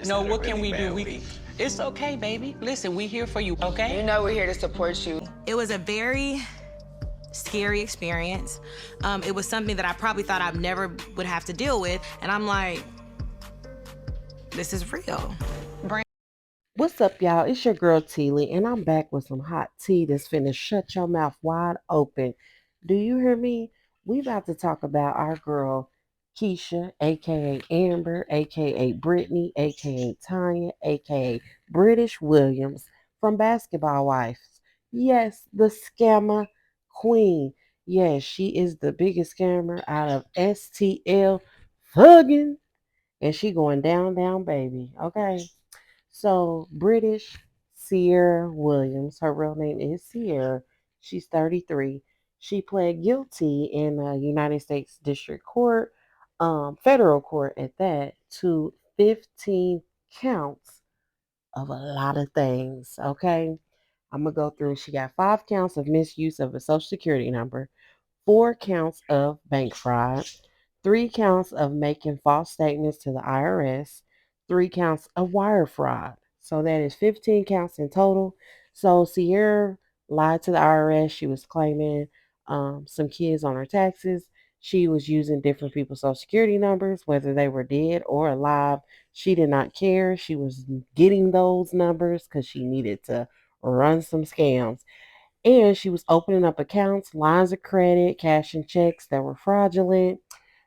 No, what can we do? It's okay, baby. Listen, we here for you, okay? You know we're here to support you. It was a very scary experience. It was something that I probably thought I never would have to deal with. And I'm like, this is real. What's up, y'all? It's your girl Teely, and I'm back with some hot tea that's finna shut your mouth wide open. Do you hear me? We about to talk about our girl Keisha, aka Amber, aka Brittany, aka Tanya, aka British Williams from Basketball Wives. Yes, the scammer queen. Yes, she is the biggest scammer out of STL Huggin, and she going down, down, baby. Okay. So, British CIERRAH Williams, her real name is Ciara. She's 33. She pled guilty in the United States District Court, federal court at that, to 15 counts of a lot of things. Okay. I'm going to go through. She got 5 counts of misuse of a social security number, 4 counts of bank fraud, 3 counts of making false statements to the IRS, 3 counts of wire fraud. So that is 15 counts in total. So Ciara lied to the IRS. She was claiming some kids on her taxes. She was using different people's social security numbers, whether they were dead or alive. She did not care. She was getting those numbers because she needed to run some scams. And she was opening up accounts, lines of credit, cashing checks that were fraudulent,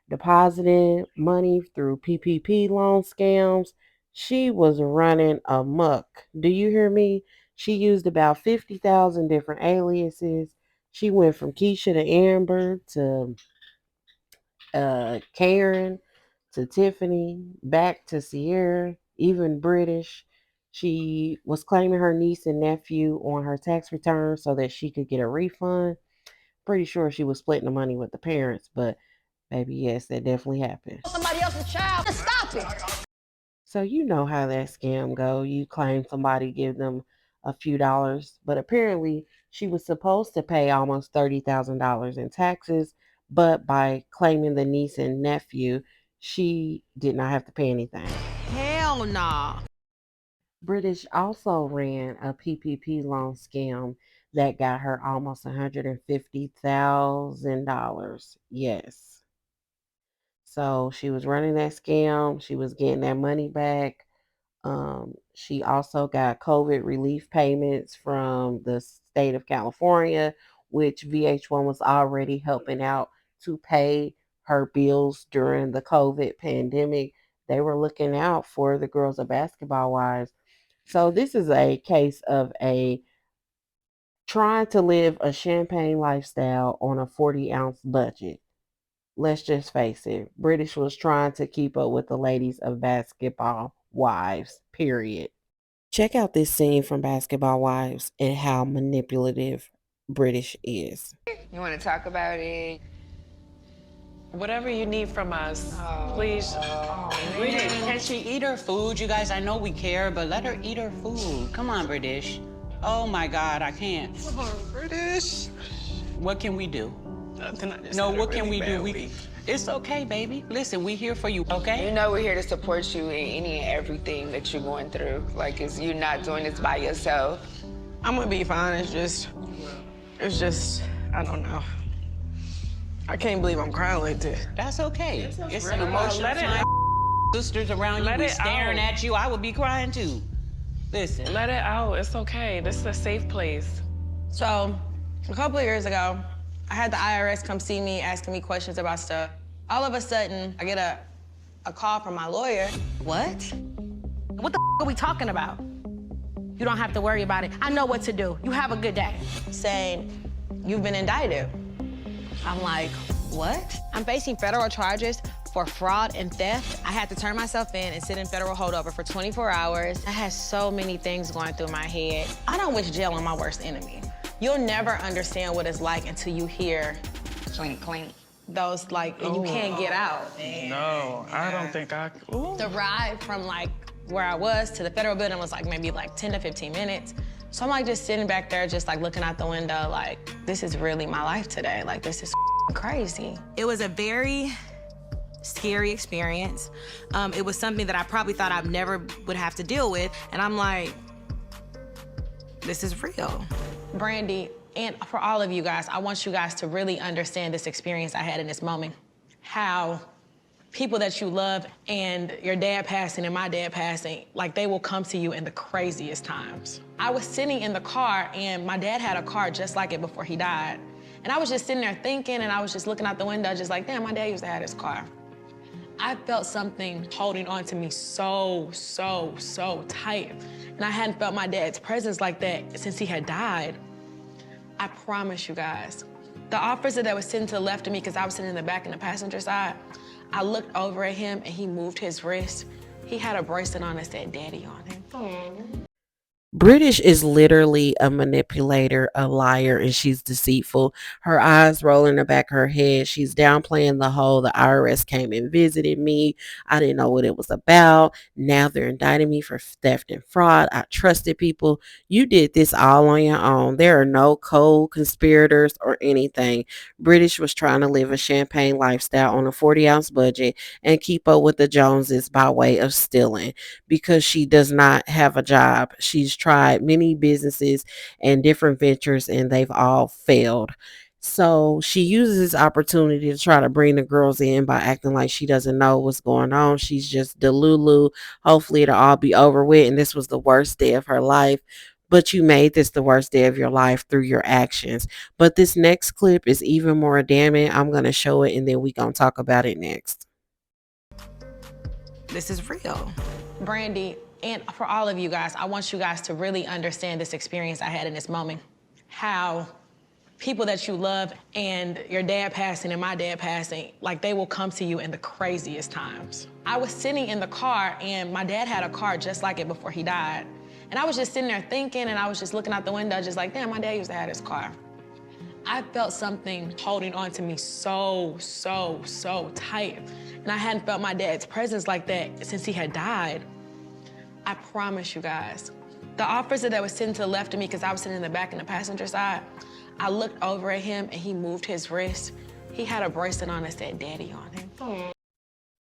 depositing money through PPP loan scams. She was running amok. Do you hear me? She used about 50,000 different aliases. She went from Keisha to Amber to Karen to Tiffany, back to Ciara, even British. She was claiming her niece and nephew on her tax return so that she could get a refund. Pretty sure she was splitting the money with the parents, but baby, yes, that definitely happened. Somebody else's child. Just stop it. So you know how that scam go. You claim somebody, give them a few dollars, but apparently she was supposed to pay almost $30,000 in taxes, but by claiming the niece and nephew, she did not have to pay anything. Hell nah. British also ran a PPP loan scam that got her almost $150,000. Yes. So she was running that scam. She was getting that money back. She also got COVID relief payments from the state of California, which VH1 was already helping out to pay her bills during the COVID pandemic. They were looking out for the girls of Basketball Wives. So this is a case of a trying to live a champagne lifestyle on a 40-ounce budget. Let's just face it, British was trying to keep up with the ladies of Basketball Wives, period. Check out this scene from Basketball Wives and how manipulative British is. You want to talk about it? Whatever you need from us, please. British, can she eat her food? You guys, I know we care, but let her eat her food. Come on, British. Oh my God, I can't. Come on, British. What can we do? Nothing. I just No, had a what can really we bad do? week. It's okay, baby. Listen, we here for you, You okay? know we're here to support you in any and everything that you're going through. Like, you're not doing this by yourself. I'm gonna be fine. It's just, I don't know. I can't believe I'm crying like this. That's okay. It's an emotional Let it time. Sisters around you, Let we it staring out. at you. I would be crying too. Listen. Let it out. It's okay. This is a safe place. So, a couple of years ago, I had the IRS come see me, asking me questions about stuff. All of a sudden, I get a call from my lawyer. What? What the are we talking about? You don't have to worry about it. I know what to do. You have a good day. Saying, you've been indicted. I'm like, what? I'm facing federal charges for fraud and theft. I had to turn myself in and sit in federal holdover for 24 hours. I had so many things going through my head. I don't wish jail on my worst enemy. You'll never understand what it's like until you hear Clink, clink. those, like, and you can't get out. No, I don't think I. Ooh. The ride from, like, where I was to the federal building was, like, maybe, like, 10 to 15 minutes. So I'm, like, just sitting back there, just, like, looking out the window, like, this is really my life today. Like, this is crazy. It was a very scary experience. It was something that I probably thought I never would have to deal with. And I'm like, this is real. Brandy, and for all of you guys, I want you guys to really understand this experience I had in this moment. How people that you love and your dad passing and my dad passing, like they will come to you in the craziest times. I was sitting in the car and my dad had a car just like it before he died. And I was just sitting there thinking and I was just looking out the window just like, damn, my dad used to have this car. I felt something holding on to me so tight. And I hadn't felt my dad's presence like that since he had died. I promise you guys, the officer that was sitting to the left of me, because I was sitting in the back in the passenger side, I looked over at him and he moved his wrist. He had a bracelet on that said daddy on it. Aww. British is literally a manipulator, a liar, and she's deceitful. Her eyes roll in the back of her head. She's downplaying the whole, the IRS came and visited me. I didn't know what it was about. Now they're indicting me for theft and fraud. I trusted people. You did this all on your own. There are no co-conspirators or anything. British was trying to live a champagne lifestyle on a 40-ounce budget and keep up with the Joneses by way of stealing because she does not have a job. She's tried many businesses and different ventures and they've all failed. So she uses this opportunity to try to bring the girls in by acting like she doesn't know what's going on. She's just delulu. Hopefully it'll all be over with and this was the worst day of her life. But you made this the worst day of your life through your actions. But this next clip is even more damning. I'm going to show it and then we're going to talk about it next. This is real. Brandy, and for all of you guys, I want you guys to really understand this experience I had in this moment. How people that you love and your dad passing and my dad passing, like they will come to you in the craziest times. I was sitting in the car and my dad had a car just like it before he died. And I was just sitting there thinking and I was just looking out the window just like, damn, my dad used to have this car. I felt something holding on to me so tight. And I hadn't felt my dad's presence like that since he had died. I promise you guys, the officer that was sitting to the left of me, because I was sitting in the back in the passenger side, I looked over at him and he moved his wrist. He had a bracelet on that said daddy on it. Aww.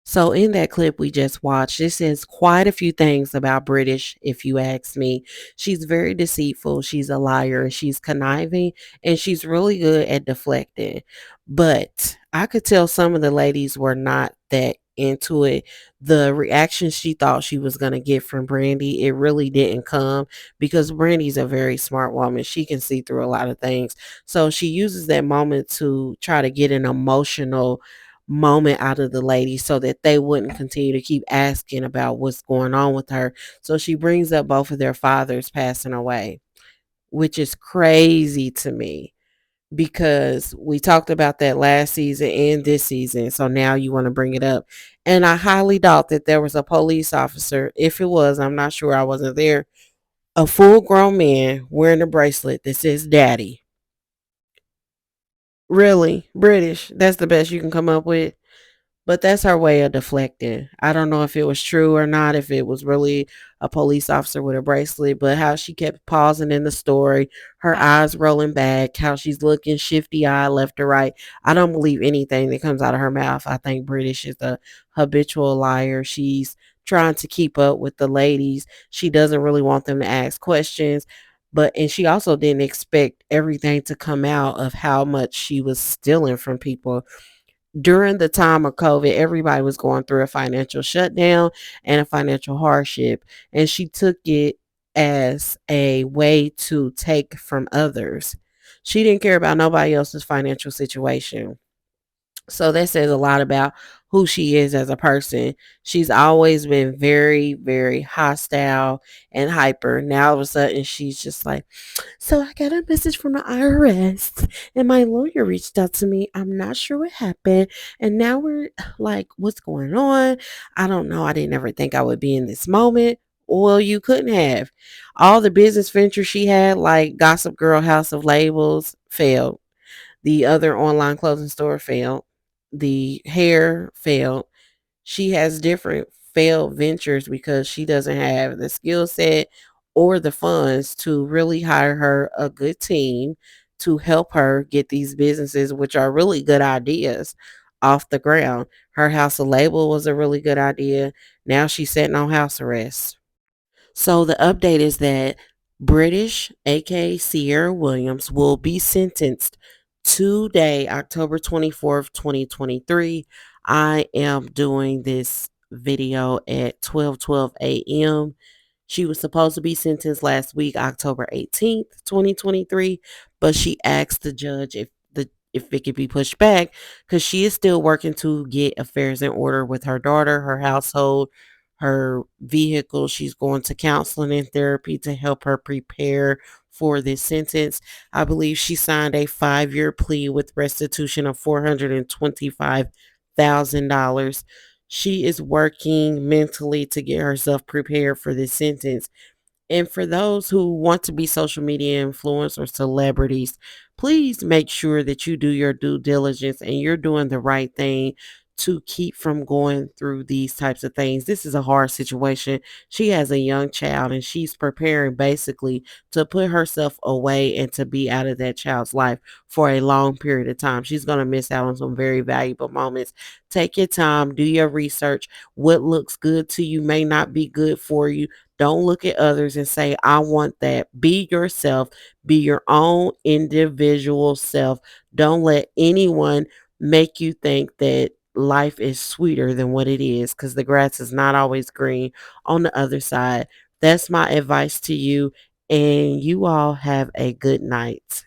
So in that clip we just watched, it says quite a few things about British, if you ask me. She's very deceitful, she's a liar, she's conniving, and she's really good at deflecting. But I could tell some of the ladies were not that into it. The reaction she thought she was going to get from Brandy, it really didn't come because Brandy's a very smart woman. She can see through a lot of things. So she uses that moment to try to get an emotional moment out of the ladies so that they wouldn't continue to keep asking about what's going on with her. So she brings up both of their fathers passing away, which is crazy to me because we talked about that last season and this season. So now you want to bring it up. And I highly doubt that there was a police officer. If it was, I'm not sure, I wasn't there. A full grown man wearing a bracelet that says daddy. Really, British, that's the best you can come up with. But that's her way of deflecting. I don't know if it was true or not, if it was really a police officer with a bracelet, but how she kept pausing in the story, her eyes rolling back, how she's looking shifty eye left to right. I don't believe anything that comes out of her mouth. I think British is a habitual liar. She's trying to keep up with the ladies. She doesn't really want them to ask questions. And she also didn't expect everything to come out of how much she was stealing from people. During the time of COVID, everybody was going through a financial shutdown and a financial hardship, and she took it as a way to take from others. She didn't care about nobody else's financial situation. So that says a lot about who she is as a person. She's always been very hostile and hyper. Now all of a sudden she's just like, so I got a message from the IRS and my lawyer reached out to me. I'm not sure what happened. And now we're like, what's going on? I don't know. I didn't ever think I would be in this moment. Well, you couldn't have. All the business ventures she had, like Gossip Girl House of Labels, failed. The other online clothing store failed. The hair failed. She has different failed ventures because she doesn't have the skill set or the funds to really hire her a good team to help her get these businesses, which are really good ideas, off the ground. Her house of label was a really good idea. Now she's sitting on house arrest. So the update is that British, aka Sierra Williams, will be sentenced today, October 24th, 2023. I am doing this video at 12:12 a.m. She was supposed to be sentenced last week, October 18th, 2023, but she asked the judge if it could be pushed back because she is still working to get affairs in order with her daughter, her household, her vehicle. She's going to counseling and therapy to help her prepare for this sentence. I believe she signed a 5-year plea with restitution of $425,000. She is working mentally to get herself prepared for this sentence. And for those who want to be social media influencers, celebrities, please make sure that you do your due diligence and you're doing the right thing to keep from going through these types of things. This is a hard situation. She has a young child and she's preparing basically to put herself away and to be out of that child's life for a long period of time. She's going to miss out on some very valuable moments. Take your time, do your research. What looks good to you may not be good for you. Don't look at others and say, I want that. Be yourself. Be your own individual self. Don't let anyone make you think that life is sweeter than what it is because the grass is not always green on the other side. That's my advice to you. And you all have a good night.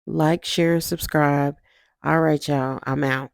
Like, share, subscribe. All right, y'all. I'm out.